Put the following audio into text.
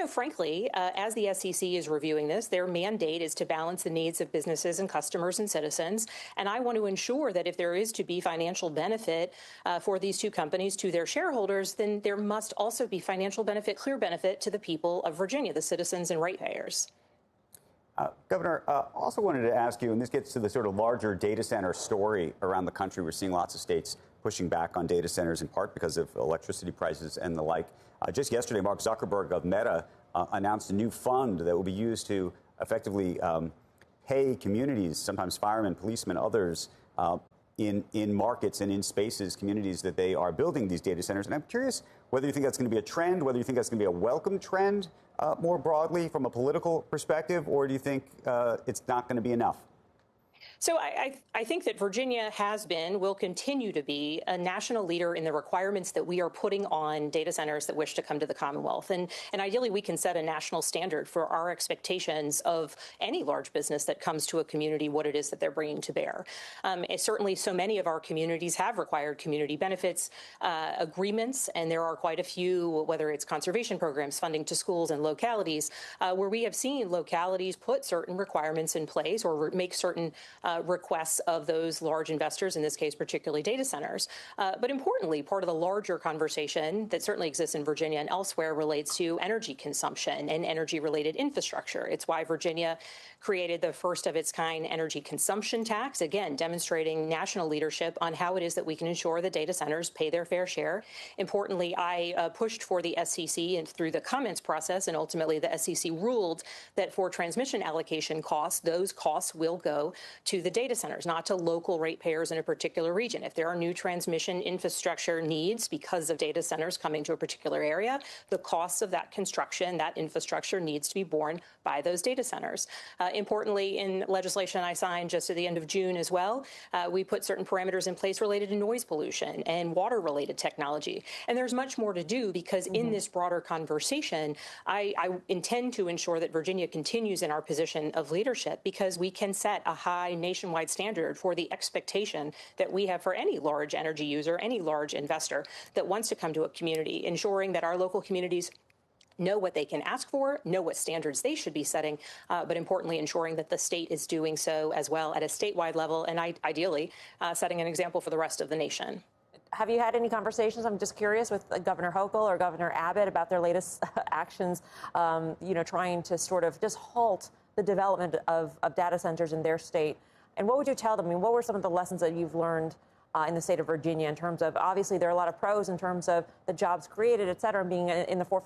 Frankly, as the SEC is reviewing this, their mandate is to balance the needs of businesses and customers and citizens. And I want to ensure that if there is to be financial benefit for these two companies to their shareholders, then there must also be financial benefit, clear benefit to the people of Virginia, the citizens and ratepayers. Governor, also wanted to ask you, and this gets to the sort of larger data center story around the country. We're seeing lots of states pushing back on data centers in part because of electricity prices and the like. Just yesterday, Mark Zuckerberg of Meta announced a new fund that will be used to effectively pay communities, sometimes firemen, policemen, others, in markets and in spaces, communities that they are building these data centers. And I'm curious whether you think that's going to be a trend, whether you think that's going to be a welcome trend more broadly from a political perspective, or do you think it's not going to be enough? So I think that Virginia has been, will continue to be, a national leader in the requirements that we are putting on data centers that wish to come to the Commonwealth. And ideally, we can set a national standard for our expectations of any large business that comes to a community, what it is that they're bringing to bear. Certainly, so many of our communities have required community benefits agreements, and there are quite a few, whether it's conservation programs, funding to schools and localities, where we have seen localities put certain requirements in place or make certain requests of those large investors, in this case, particularly data centers. But importantly, part of the larger conversation that certainly exists in Virginia and elsewhere relates to energy consumption and energy-related infrastructure. It's why Virginia created the first of its kind energy consumption tax, again, demonstrating national leadership on how it is that we can ensure that data centers pay their fair share. Importantly, I pushed for the SEC and through the comments process, and ultimately the SEC ruled that for transmission allocation costs, those costs will go to the data centers, not to local ratepayers in a particular region. If there are new transmission infrastructure needs because of data centers coming to a particular area, the costs of that construction, that infrastructure needs to be borne by those data centers. Importantly, in legislation I signed just at the end of June as well, we put certain parameters in place related to noise pollution and water-related technology. And there's much more to do because in this broader conversation, I intend to ensure that Virginia continues in our position of leadership because we can set a high nationwide standard for the expectation that we have for any large energy user, any large investor that wants to come to a community, ensuring that our local communities know what they can ask for, know what standards they should be setting, but importantly, ensuring that the state is doing so as well at a statewide level and ideally setting an example for the rest of the nation. Have you had any conversations, I'm just curious, with Governor Hochul or Governor Abbott about their latest actions, trying to sort of just halt the development of data centers in their state? And what would you tell them? I mean, what were some of the lessons that you've learned in the state of Virginia in terms of, obviously, there are a lot of pros in terms of the jobs created, et cetera, and being in the forefront